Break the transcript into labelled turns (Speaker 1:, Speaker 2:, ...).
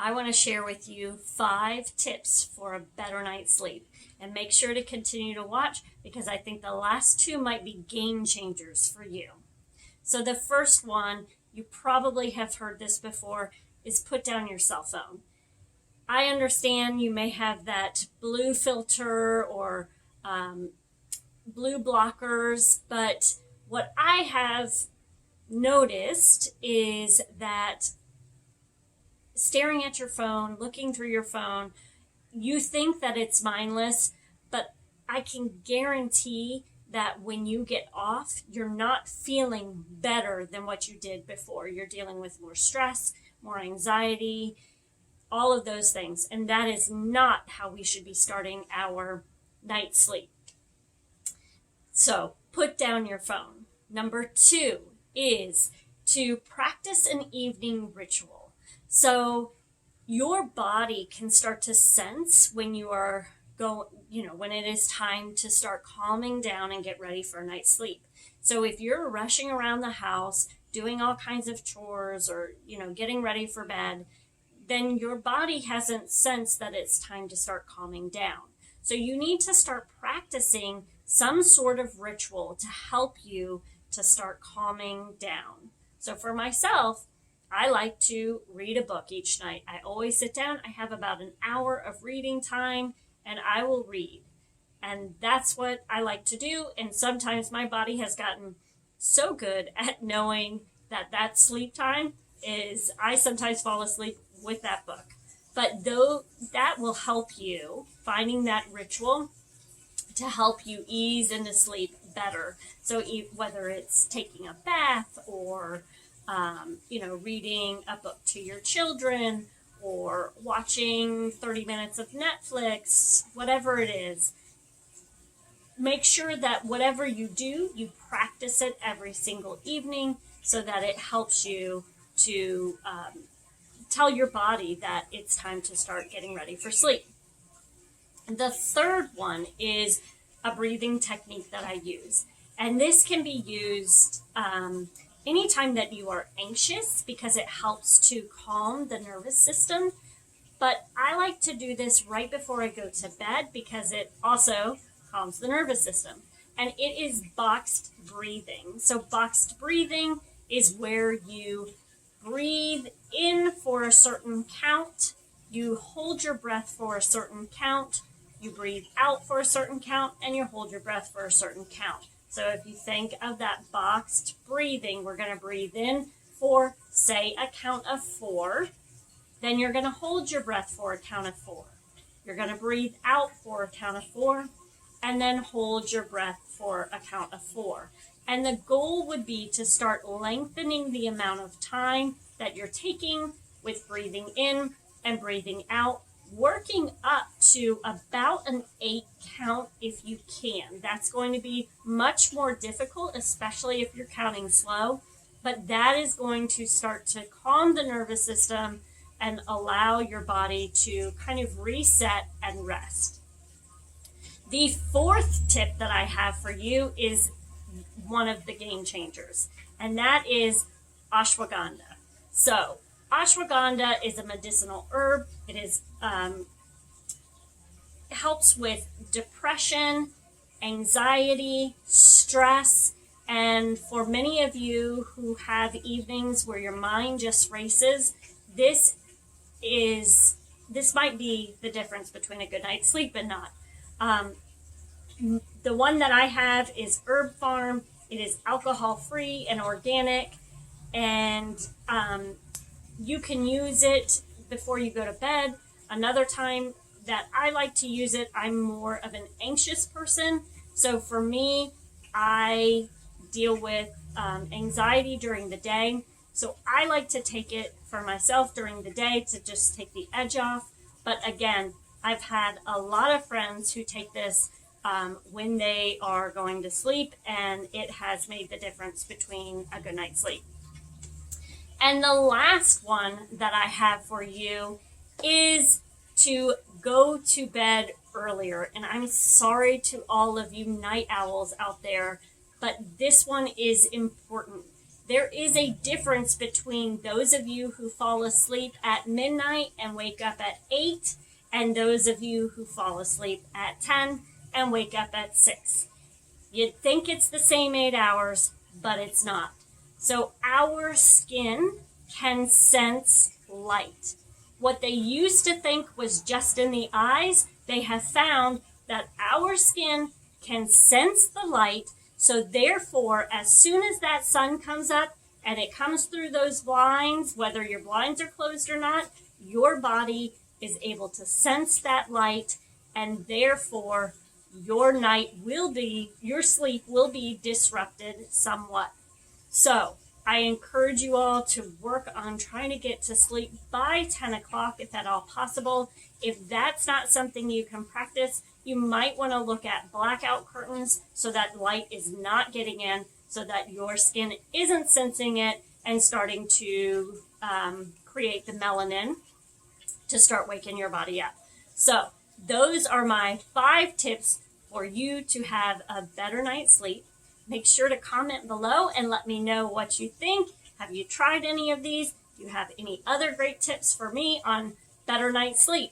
Speaker 1: I want to share with you 5 tips for a better night's sleep. And make sure to continue to watch because I think the last 2 might be game changers for you. So the first one, you probably have heard this before, is put down your cell phone. I understand you may have that blue filter or blue blockers, but what I have noticed is that staring at your phone, looking through your phone, you think that it's mindless, but I can guarantee that when you get off, you're not feeling better than what you did before. You're dealing with more stress, more anxiety, all of those things. And that is not how we should be starting our night's sleep. So put down your phone. Number 2 is to practice an evening ritual. So your body can start to sense when you are when it is time to start calming down and get ready for a night's sleep. So if you're rushing around the house, doing all kinds of chores or, getting ready for bed, then your body hasn't sensed that it's time to start calming down. So you need to start practicing some sort of ritual to help you to start calming down. So for myself, I like to read a book each night. I always sit down. I have about an hour of reading time and I will read. And that's what I like to do. And sometimes my body has gotten so good at knowing that sleep time is, I sometimes fall asleep with that book. But though that will help you, finding that ritual to help you ease into sleep better. So whether it's taking a bath or reading a book to your children or watching 30 minutes of Netflix, whatever it is, make sure that whatever you do, you practice it every single evening so that it helps you to tell your body that it's time to start getting ready for sleep. The third one is a breathing technique that I use. And this can be used anytime that you are anxious because it helps to calm the nervous system. But I like to do this right before I go to bed because it also calms the nervous system. And it is boxed breathing. So boxed breathing is where you breathe in for a certain count, you hold your breath for a certain count, you breathe out for a certain count, and you hold your breath for a certain count. So if you think of that boxed breathing, we're going to breathe in for, say, a count of 4. Then you're going to hold your breath for a count of 4. You're going to breathe out for a count of 4, and then hold your breath for a count of 4. And the goal would be to start lengthening the amount of time that you're taking with breathing in and breathing out, working up to about an 8 count if you can. That's going to be much more difficult, especially if you're counting slow, but that is going to start to calm the nervous system and allow your body to kind of reset and rest. The 4th tip that I have for you is one of the game changers, and that is ashwagandha. So ashwagandha is a medicinal herb. It is helps with depression, anxiety, stress, and for many of you who have evenings where your mind just races, this might be the difference between a good night's sleep and not. The one that I have is Herb Farm. It is alcohol-free and organic, and you can use it before you go to bed. Another time that I like to use it, I'm more of an anxious person. So for me, I deal with anxiety during the day. So I like to take it for myself during the day to just take the edge off. But again, I've had a lot of friends who take this when they are going to sleep, and it has made the difference between a good night's sleep. And the last one that I have for you is to go to bed earlier. And I'm sorry to all of you night owls out there, but this one is important. there is a difference between those of you who fall asleep at midnight and wake up at 8 and those of you who fall asleep at 10 and wake up at 6. You'd think it's the same 8 hours, but it's not. So our skin can sense light. What they used to think was just in the eyes, they have found that our skin can sense the light. So therefore, as soon as that sun comes up and it comes through those blinds, whether your blinds are closed or not, your body is able to sense that light, and therefore your sleep will be disrupted somewhat. So I encourage you all to work on trying to get to sleep by 10 o'clock if at all possible. If that's not something you can practice, you might want to look at blackout curtains so that light is not getting in, so that your skin isn't sensing it and starting to create the melanin to start waking your body up. So those are my 5 tips for you to have a better night's sleep. Make sure to comment below and let me know what you think. Have you tried any of these? Do you have any other great tips for me on better night's sleep?